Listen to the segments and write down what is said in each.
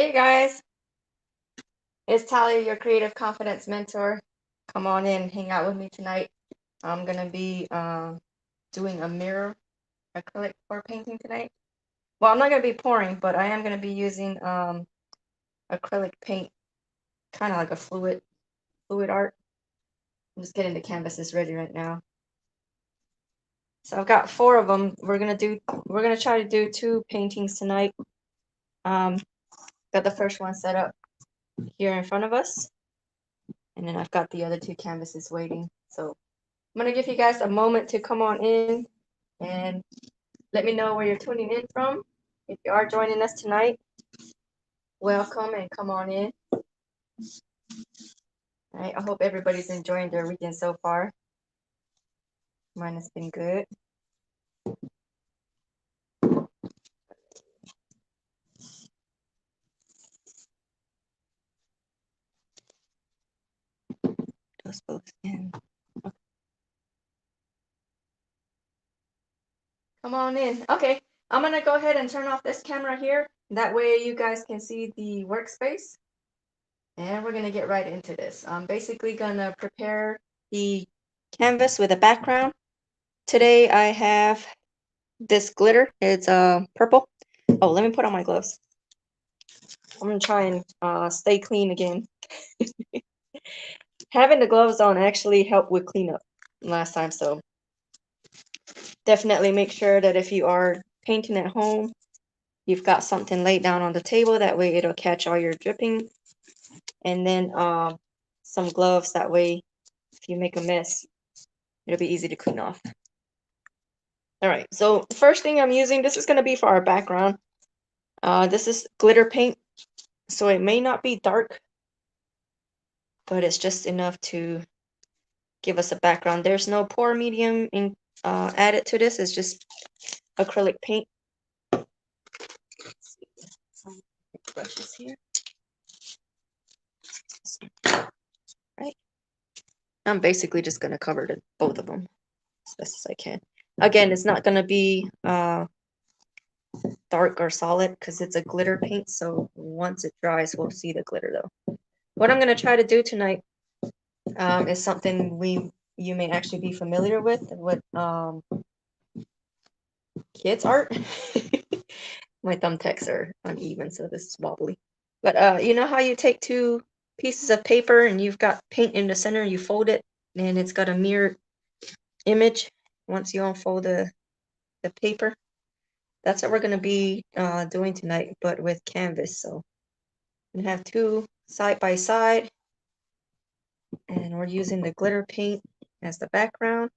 Hey guys, it's Talia, your creative confidence mentor. Come on in, hang out with me tonight. I'm gonna be doing a mirror acrylic pour painting tonight. Well, I'm not gonna be pouring, but I am gonna be using acrylic paint, kind of like a fluid art. I'm just getting the canvases ready right now. So I've got 4 of them. We're gonna try to do 2 paintings tonight. Got the first one set up here in front of us, and then I've got the other 2 canvases waiting. So I'm going to give you guys a moment to come on in and let me know where you're tuning in from. If you are joining us tonight, welcome and come on in. All right, I hope everybody's enjoying their weekend so far. Mine has been good. Those both in. Okay. Come on in. Okay, I'm going to go ahead and turn off this camera here. That way you guys can see the workspace. And we're going to get right into this. I'm basically going to prepare the canvas with a background. Today I have this glitter. It's purple. Oh, let me put on my gloves. I'm going to try and stay clean again. Having the gloves on actually helped with cleanup last time, so definitely make sure that if you are painting at home, you've got something laid down on the table. That way it'll catch all your dripping. And then some gloves. That way if you make a mess, it'll be easy to clean off. All right, so the first thing I'm using, this is going to be for our background. This is glitter paint, so it may not be dark, but it's just enough to give us a background. There's no pour medium added to this. It's just acrylic paint. Some brushes here. Right. I'm basically just going to cover both of them as best as I can. Again, it's not going to be dark or solid because it's a glitter paint. So once it dries, we'll see the glitter though. What I'm going to try to do tonight is something you may actually be familiar with kids art. My thumbtacks are uneven, so this is wobbly. But you know how you take 2 pieces of paper and you've got paint in the center, you fold it, and it's got a mirrored image once you unfold the paper? That's what we're going to be doing tonight, but with canvas. So we have 2 side by side, and we're using the glitter paint as the background.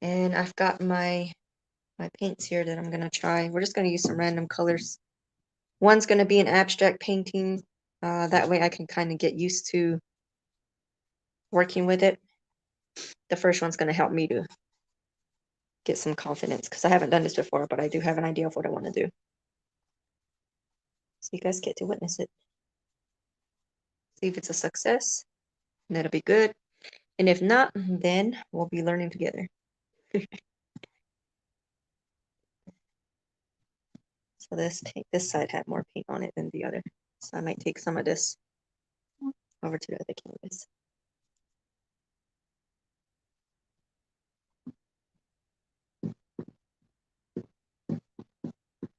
And I've got my paints here that I'm going to try. We're just going to use some random colors. One's going to be an abstract painting. That way I can kind of get used to working with it. The first one's going to help me to get some confidence because I haven't done this before, but I do have an idea of what I want to do. So you guys get to witness it. See if it's a success, and that'll be good. And if not, then we'll be learning together. So this side had more paint on it than the other. So I might take some of this over to the other canvas.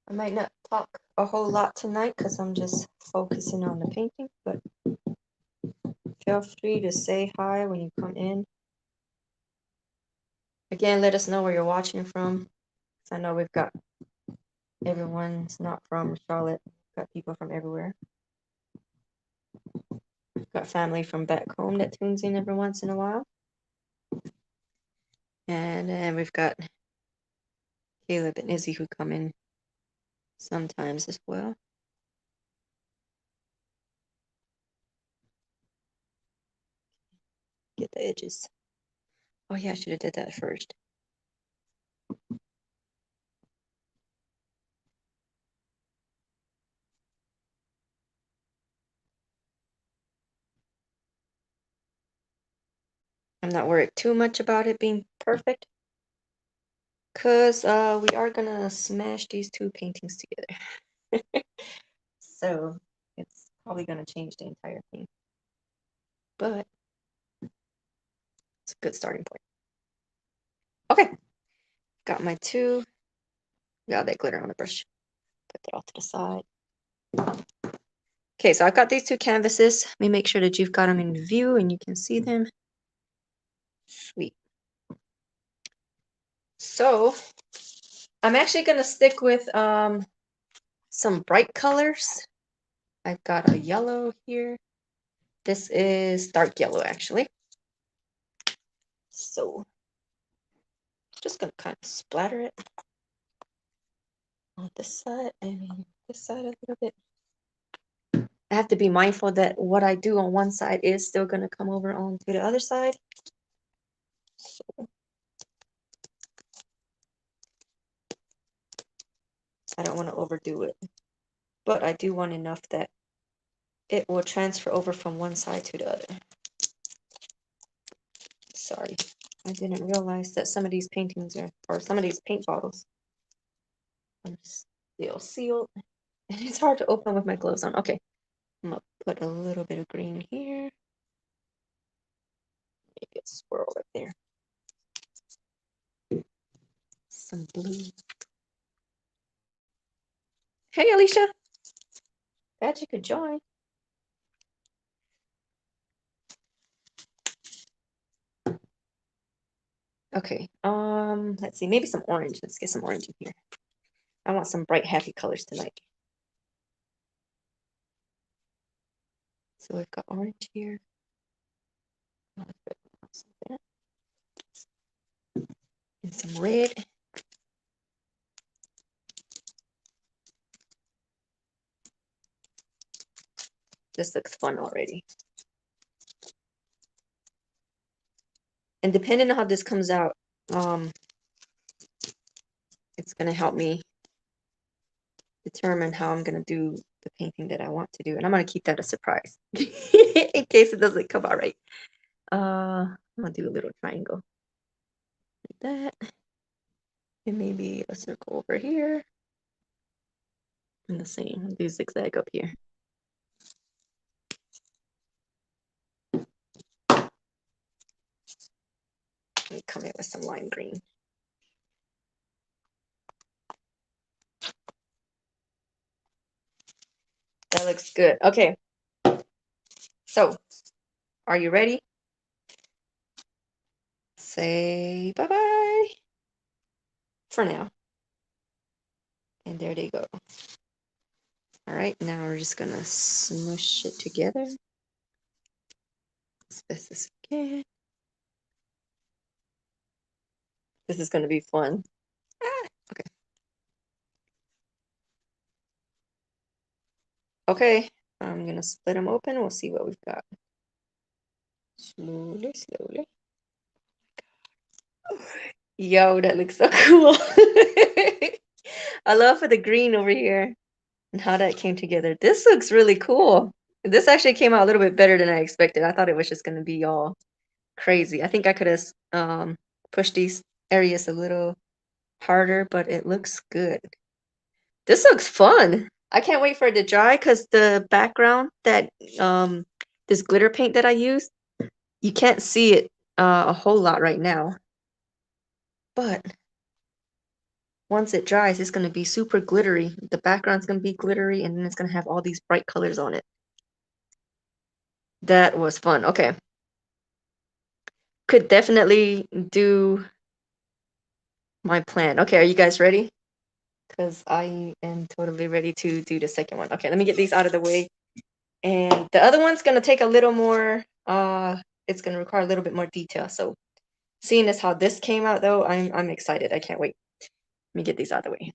I might not talk a whole lot tonight because I'm just focusing on the painting, but feel free to say hi when you come in. Again, let us know where you're watching from. I know we've got everyone's not from Charlotte. We've got people from everywhere. We've got family from back home that tunes in every once in a while. And then we've got Caleb and Izzy who come in sometimes as well. Get the edges. Oh yeah, I should have did that first. I'm not worried too much about it being perfect, because we are gonna smash these 2 paintings together. So it's probably going to change the entire thing. But it's a good starting point. Okay, got my two. Got that glitter on the brush. Put that off to the side. Okay, so I've got these two canvases. Let me make sure that you've got them in view and you can see them. Sweet. So I'm actually going to stick with some bright colors. I've got a yellow here. This is dark yellow, actually. So just going to kind of splatter it on this side and this side a little bit. I have to be mindful that what I do on one side is still going to come over onto the other side. So I don't want to overdo it, but I do want enough that it will transfer over from one side to the other. Sorry, I didn't realize that some of these paintings are, or some of these paint bottles are still sealed. And it's hard to open with my gloves on. Okay, I'm gonna put a little bit of green here. Maybe a swirl right there. Some blue. Hey, Alicia. Glad you could join. Okay, let's see, maybe some orange. Let's get some orange in here. I want some bright, happy colors tonight. So we've got orange here. And some red. This looks fun already. And depending on how this comes out, it's going to help me determine how I'm going to do the painting that I want to do. And I'm going to keep that a surprise in case it doesn't come out right. I'm going to do a little triangle like that. And maybe a circle over here. And the same. I'll do zigzag up here. Let me come in with some lime green. That looks good. Okay. So, are you ready? Say bye-bye for now. And there they go. All right, now we're just gonna smush it together as best as we can. This is gonna be fun. Okay. Okay, I'm gonna split them open. We'll see what we've got. Slowly, slowly. Yo, that looks so cool. I love for the green over here and how that came together. This looks really cool. This actually came out a little bit better than I expected. I thought it was just gonna be all crazy. I think I could have pushed these areas a little harder, but it looks good. This looks fun. I can't wait for it to dry because the background that this glitter paint that I used, you can't see it a whole lot right now. But once it dries, it's going to be super glittery. The background's going to be glittery, and then it's going to have all these bright colors on it. That was fun. Okay. Could definitely do my plan. Okay, are you guys ready? Because I am totally ready to do the second one. Okay, let me get these out of the way. And the other one's going to take a little more, it's going to require a little bit more detail. So seeing as how this came out, though, I'm excited. I can't wait. Let me get these out of the way.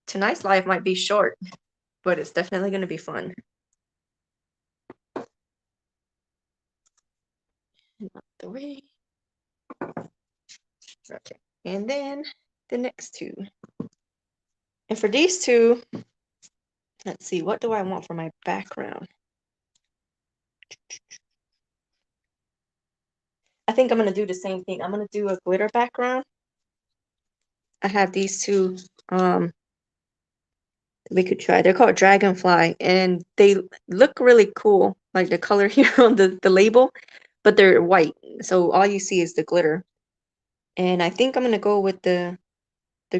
Tonight's live might be short, but it's definitely going to be fun. Out the way. Okay, and then the next two. And for these two, let's see, what do I want for my background? I think I'm going to do the same thing. I'm going to do a glitter background. I have these two that we could try. They're called Dragonfly, and they look really cool, like the color here on the label, but they're white, so all you see is the glitter. And I think I'm gonna go with the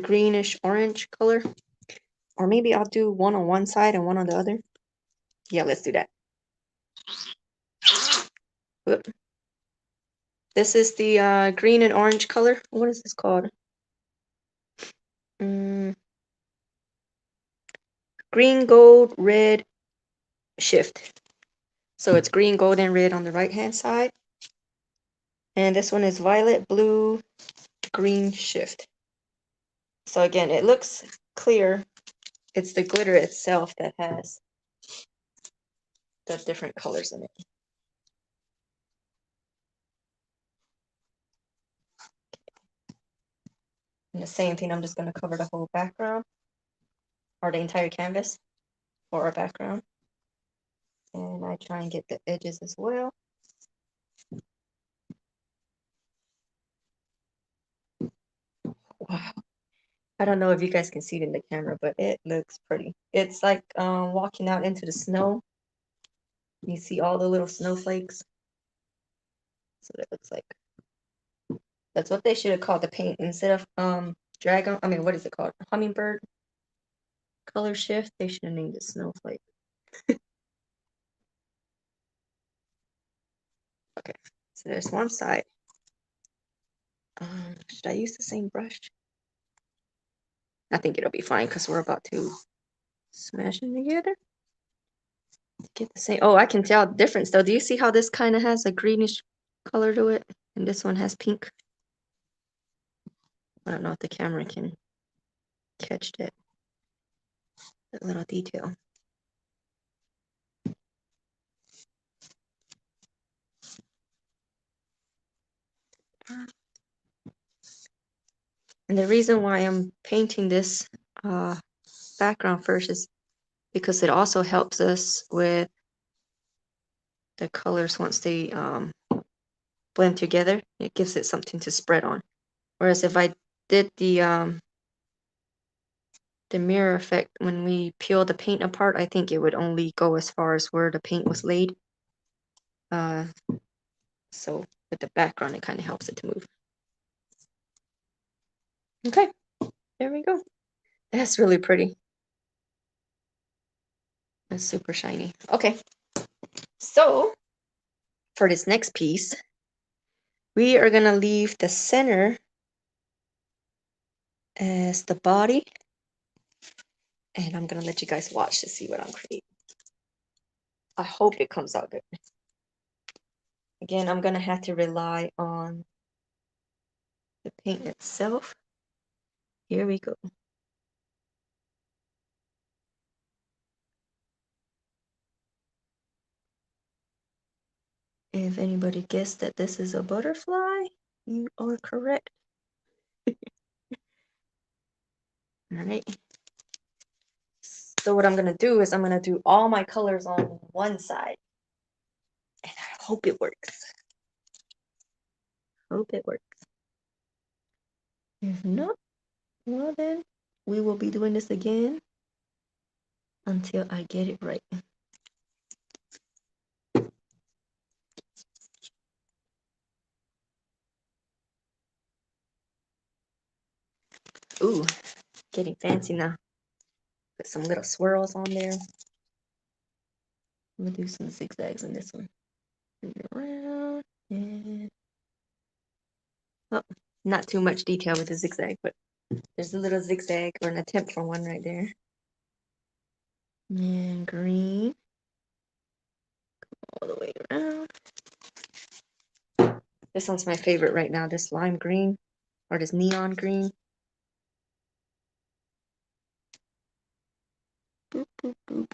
greenish orange color, or maybe I'll do one on one side and one on the other. Yeah, let's do that. Whoop. This is the green and orange color. What is this called? Mm, green, gold, red, shift. So it's green, gold, and red on the right hand side. And this one is violet, blue, green, shift. So again, it looks clear. It's the glitter itself that has the different colors in it. And the same thing, I'm just going to cover the whole background or the entire canvas for our background. And I try and get the edges as well. Wow. I don't know if you guys can see it in the camera, but it looks pretty. It's like walking out into the snow. You see all the little snowflakes. That's what it looks like. That's what they should have called the paint instead of dragon. I mean, what is it called? Hummingbird color shift. They should have named it snowflake. Okay, so there's one side. Should I use the same brush? I think it'll be fine because we're about to smash them together. Get the same. Oh, I can tell the difference though. Do you see how this kind of has a greenish color to it, and this one has pink? I don't know if the camera can catch that little detail. And the reason why I'm painting this background first is because it also helps us with the colors once they blend together. It gives it something to spread on. Whereas if I did the mirror effect when we peel the paint apart, I think it would only go as far as where the paint was laid. So with the background, it kind of helps it to move. Okay, there we go. That's really pretty. It's super shiny. Okay, so for this next piece, we are gonna leave the center as the body, and I'm gonna let you guys watch to see what I'm creating. I hope it comes out good. Again, I'm gonna have to rely on the paint itself. Here we go. If anybody guessed that this is a butterfly, you are correct. All right. So what I'm gonna do is I'm gonna do all my colors on one side, and I hope it works. Hope it works. If not, well then, we will be doing this again until I get it right. Ooh, getting fancy now. Put some little swirls on there. I'm gonna do some zigzags in this one. Bring it around and oh, not too much detail with the zigzag, but there's a little zigzag or an attempt for one right there. And green all the way around. This one's my favorite right now, this lime green or this neon green. Boop, boop, boop.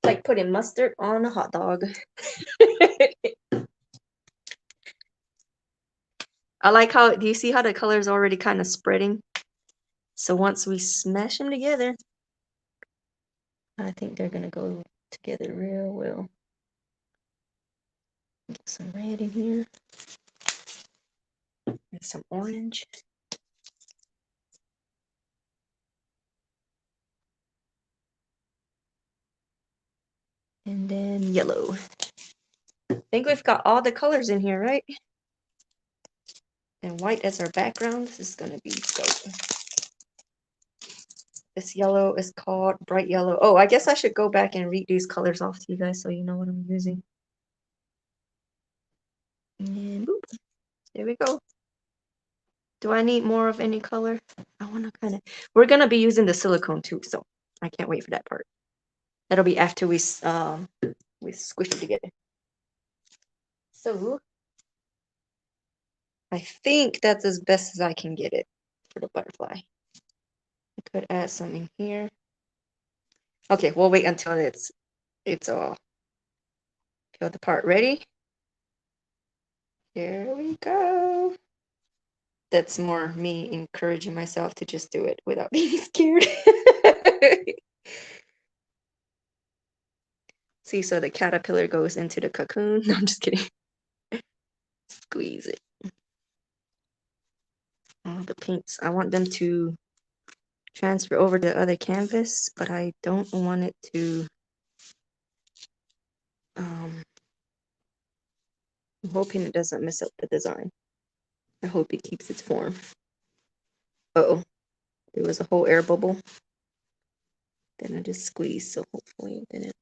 Like putting mustard on a hot dog. I like how, do you see how the color is already kind of spreading? So once we smash them together, I think they're gonna go together real well. Get some red in here. And some orange. And then yellow. I think we've got all the colors in here, right? And white as our background. This is gonna be dope. This yellow is called bright yellow. Oh, I guess I should go back and read these colors off to you guys so you know what I'm using. And boop, there we go. Do I need more of any color? I want to kind of. We're gonna be using the silicone too, so I can't wait for that part. That'll be after we squish it together. So I think that's as best as I can get it for the butterfly. I could add some in here. Okay, we'll wait until it's all filled apart. Ready? Here we go. That's more me encouraging myself to just do it without being scared. See, so the caterpillar goes into the cocoon. No, I'm just kidding. Squeeze it. Oh, the paints. I want them to transfer over to the other canvas, but I don't want it to. I'm hoping it doesn't mess up the design. I hope it keeps its form. Uh-oh. There was a whole air bubble. Then I just squeezed, so hopefully it didn't.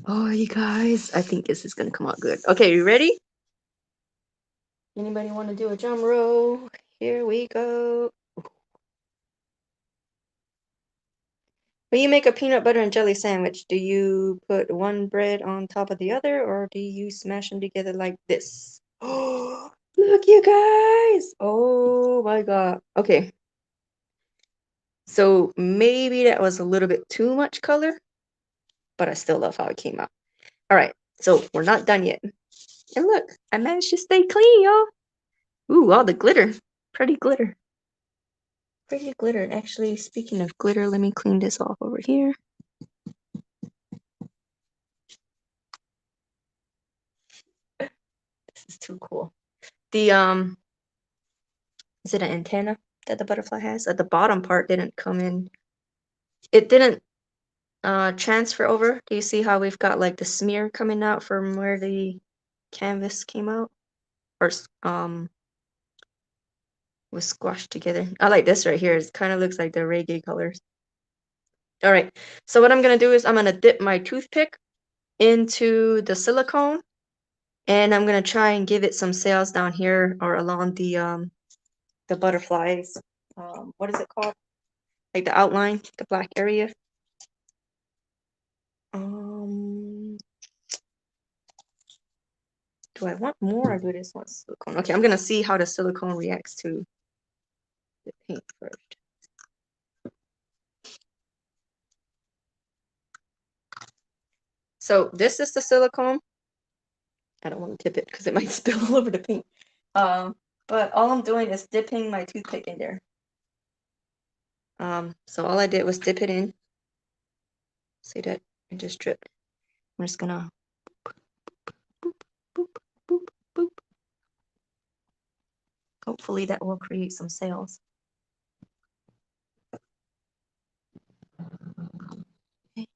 Oh, you guys, I think this is gonna come out good. Okay, you ready? Anybody want to do a drum roll? Here we go. When you make a peanut butter and jelly sandwich, do you put one bread on top of the other, or do you smash them together like this? Oh, look, you guys! Oh my God. Okay. So maybe that was a little bit too much color, but I still love how it came out. All right, so we're not done yet. And look, I managed to stay clean, y'all. Ooh, all the glitter. Pretty glitter. Pretty glitter. Actually, speaking of glitter, let me clean this off over here. This is too cool. The is it an antenna that the butterfly has? At the bottom part didn't come in. It didn't transfer over. Do you see how we've got like the smear coming out from where the canvas came out? Or was squashed together. I like this right here. It kind of looks like the reggae colors. All right. So what I'm gonna do is I'm gonna dip my toothpick into the silicone, and I'm gonna try and give it some sails down here or along the butterflies. What is it called? Like the outline, the black area. Do I want more or do I just want silicone? Okay, I'm gonna see how the silicone reacts to the paint first. So this is the silicone. I don't want to tip it because it might spill all over the paint. But all I'm doing is dipping my toothpick in there. So all I did was dip it in. See that? It just dripped. I'm just gonna boop, boop, boop, boop. Hopefully that will create some sails. Okay.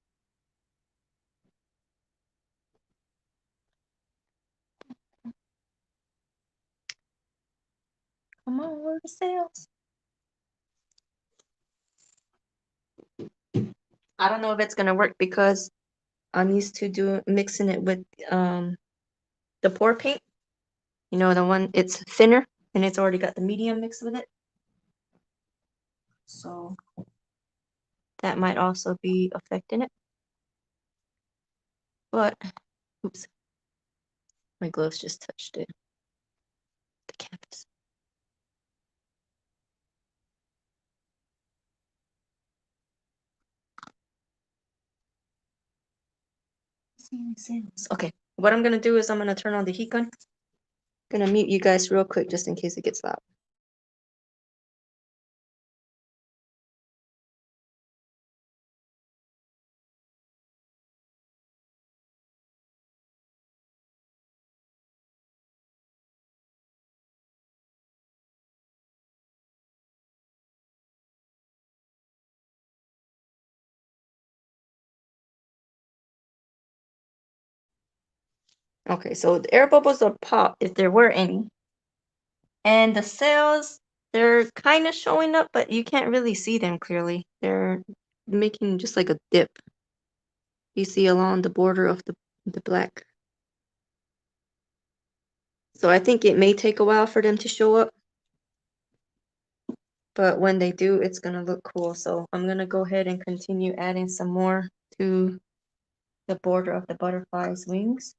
Come on, where are the sails? I don't know if it's gonna work because I'm used to mixing it with the pour paint. You know, the one it's thinner and it's already got the medium mixed with it. So that might also be affecting it. But oops, my gloves just touched it. The canvas. Okay, what I'm gonna do is I'm gonna turn on the heat gun. Gonna mute you guys real quick just in case it gets loud. Okay, so the air bubbles will pop if there were any. And the sails, they're kind of showing up, but you can't really see them clearly. They're making just like a dip. You see along the border of the black. So I think it may take a while for them to show up, but when they do, it's gonna look cool. So I'm gonna go ahead and continue adding some more to the border of the butterfly's wings.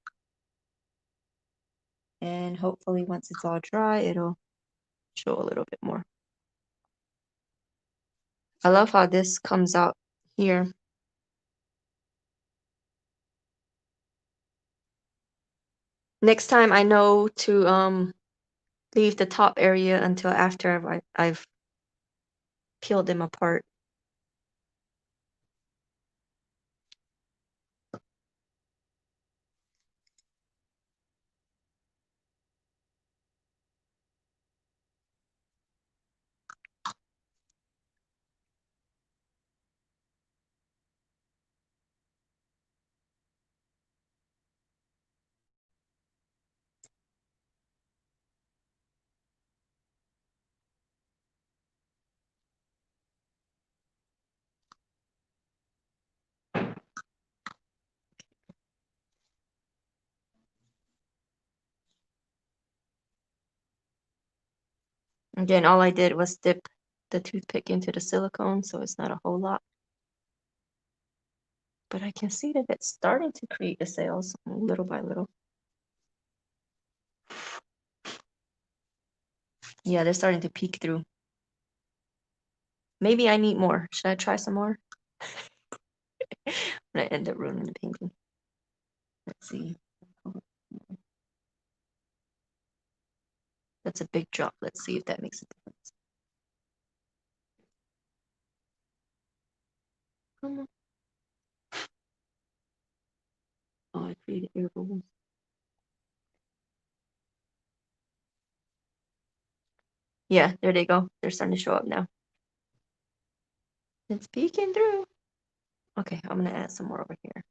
And hopefully once it's all dry, it'll show a little bit more. I love how this comes out here. Next time I know to leave the top area until after I've peeled them apart. Again, all I did was dip the toothpick into the silicone, so it's not a whole lot. But I can see that it's starting to create the sails little by little. Yeah, they're starting to peek through. Maybe I need more. Should I try some more? I'm gonna end up ruining the painting. Let's see. That's a big drop. Let's see if that makes a difference. Come on. Oh, I created air bubbles. Yeah, there they go. They're starting to show up now. It's peeking through. Okay, I'm gonna add some more over here.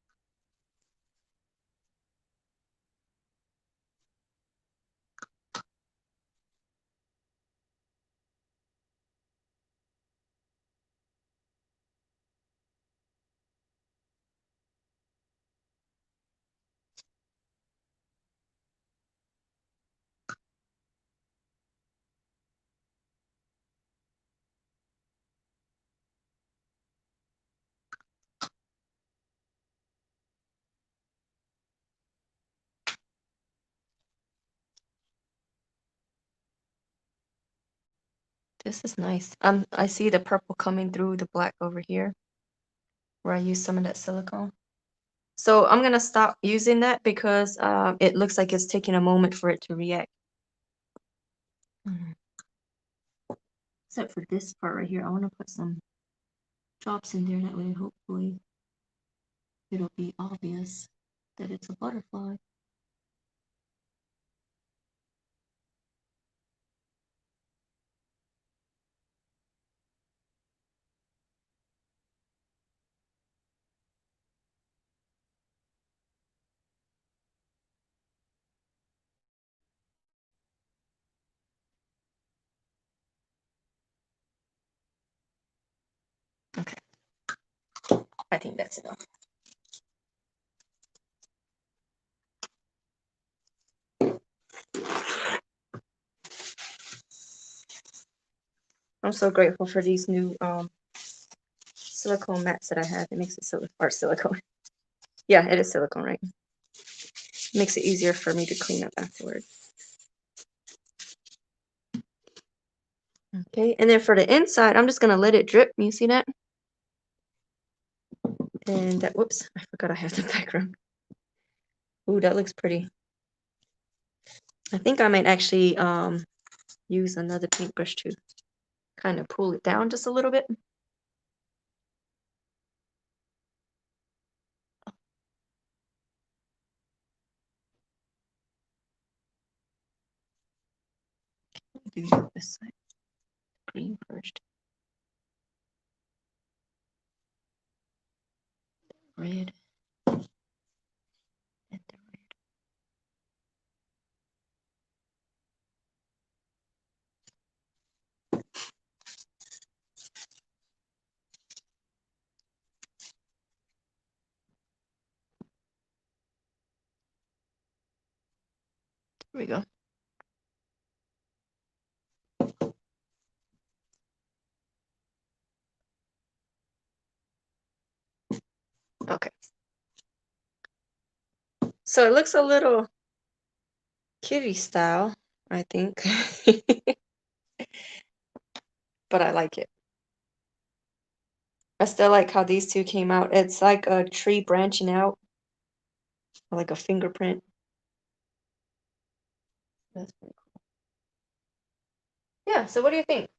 This is nice. I see the purple coming through the black over here, where I used some of that silicone. So I'm gonna stop using that because it looks like it's taking a moment for it to react. Except for this part right here, I want to put some drops in there. That way, hopefully, it'll be obvious that it's a butterfly. Okay, I think that's enough. I'm so grateful for these new silicone mats that I have. It makes it so, or silicone. Yeah, it is silicone, right? Makes it easier for me to clean up afterwards. Okay, and then for the inside, I'm just gonna let it drip. You see that? And that, whoops, I forgot I have the background. Ooh, that looks pretty. I think I might actually use another paintbrush to kind of pull it down just a little bit. Do this side green first. Red. And the red. Here we go. Okay. So it looks a little kitty style, I think. But I like it. I still like how these two came out. It's like a tree branching out, or like a fingerprint. That's pretty cool. Yeah, so what do you think?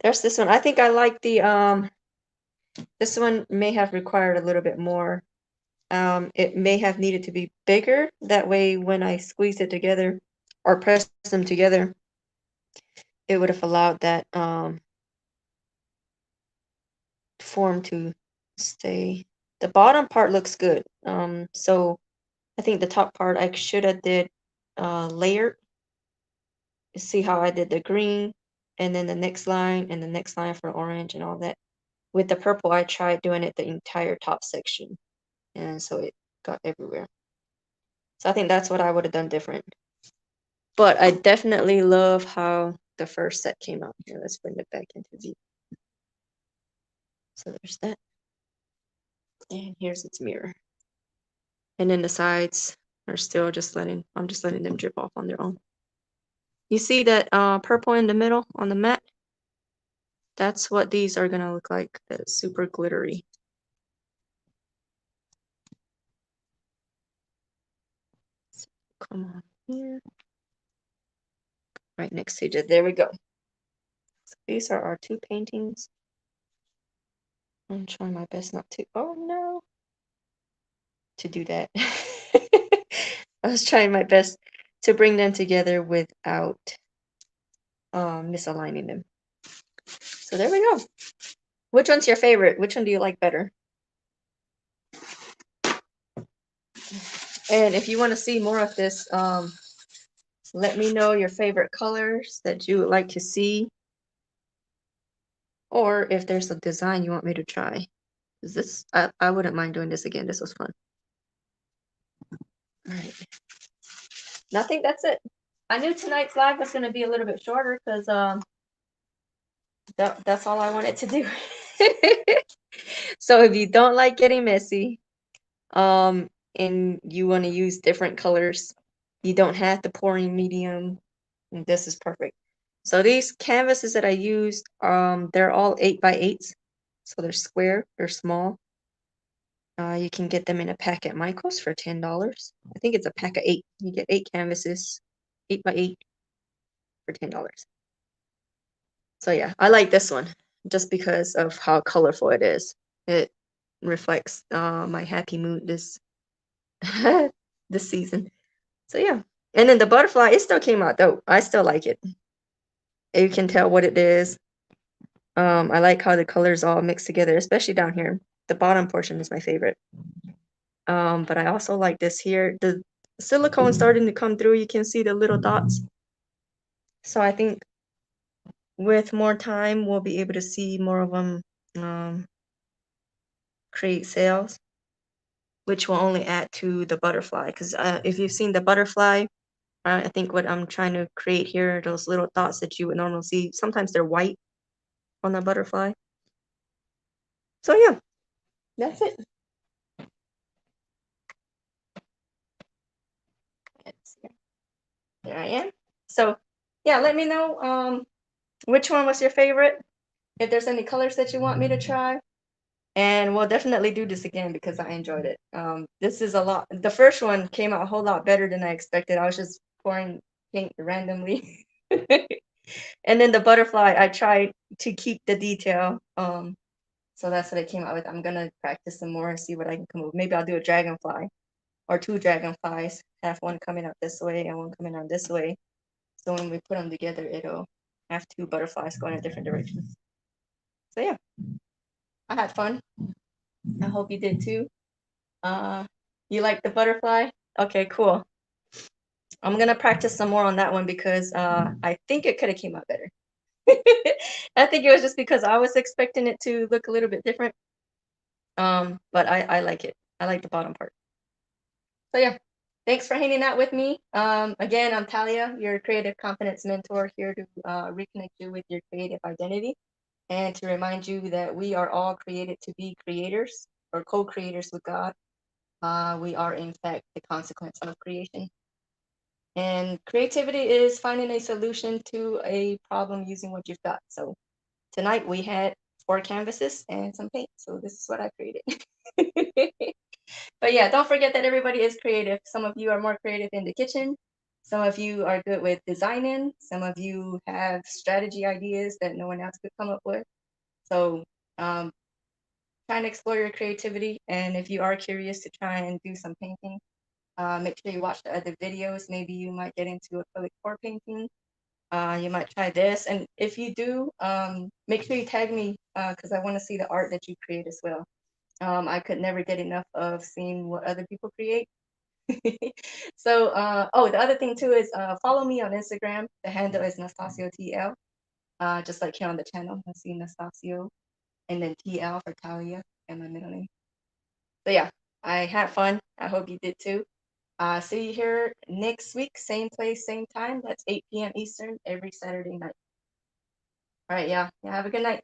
There's this one. I think I like the this one may have required a little bit more. It may have needed to be bigger. That way when I squeeze it together or press them together, it would have allowed that form to stay. The bottom part looks good. So I think the top part I should have did layered. See how I did the green and then the next line and the next line for orange and all that. With the purple, I tried doing it the entire top section, and so it got everywhere. So I think that's what I would have done different. But I definitely love how the first set came out. Here, let's bring it back into view. So there's that. And here's its mirror. And then the sides are still just I'm just letting them drip off on their own. You see that purple in the middle on the mat? That's what these are gonna look like. That's super glittery. So come on here. Right next to it. There we go. So these are our two paintings. I'm trying my best not to. Oh no. To do that. I was trying my best to bring them together without misaligning them. So there we go. Which one's your favorite? Which one do you like better? And if you want to see more of this, let me know your favorite colors that you would like to see, or if there's a design you want me to try. This I wouldn't mind doing this again. This was fun. All right. I think that's it. I knew tonight's live was going to be a little bit shorter because that's all I wanted to do. So if you don't like getting messy, and you want to use different colors, you don't have the pouring medium. This is perfect. So these canvases that I used, they're all 8x8s, so they're square, they're small. You can get them in a pack at Michael's for $10. I think it's a pack of 8. You get 8 canvases, 8x8 for $10. So yeah, I like this one just because of how colorful it is. It reflects my happy mood this this season. So yeah. And then the butterfly, it still came out though. I still like it. You can tell what it is. I like how the colors all mix together, especially down here. The bottom portion is my favorite. But I also like this here. The silicone starting to come through. You can see the little dots. So I think with more time, we'll be able to see more of them create sales, which will only add to the butterfly. Because if you've seen the butterfly, I think what I'm trying to create here are those little dots that you would normally see. Sometimes they're white on the butterfly. So yeah, that's it. There I am. So yeah, let me know which one was your favorite. If there's any colors that you want me to try. And we'll definitely do this again because I enjoyed it. This is a lot. The first one came out a whole lot better than I expected. I was just pouring paint randomly. And then the butterfly, I tried to keep the detail. So that's what I came out with. I'm gonna practice some more and see what I can come up with. Maybe I'll do a dragonfly or 2 dragonflies. Have one coming out this way and one coming out this way. So when we put them together, it'll have 2 butterflies going in different directions. So yeah, I had fun. I hope you did too. You like the butterfly? Okay, cool. I'm gonna practice some more on that one because I think it could have came out better. I think it was just because I was expecting it to look a little bit different. But I like it. I like the bottom part. So yeah, Thanks for hanging out with me. Again, I'm Talia, your creative confidence mentor, here to reconnect you with your creative identity and to remind you that we are all created to be creators or co-creators with God. We are, in fact, the consequence of creation. And creativity is finding a solution to a problem using what you've got. So tonight we had 4 canvases and some paint. So this is what I created. But yeah, don't forget that everybody is creative. Some of you are more creative in the kitchen. Some of you are good with designing. Some of you have strategy ideas that no one else could come up with. So um, try and explore your creativity. And if you are curious to try and do some painting, make sure you watch the other videos. Maybe you might get into acrylic pour painting. You might try this. And if you do, make sure you tag me because I want to see the art that you create as well. I could never get enough of seeing what other people create. So, oh, the other thing too is follow me on Instagram. The handle is Nastacio TL, just like here on the channel. I see Nastacio, and then TL for Talia, and my middle name. So yeah, I had fun. I hope you did too. See you here next week, same place, same time. That's 8 p.m. Eastern every Saturday night. All right, yeah. Have a good night.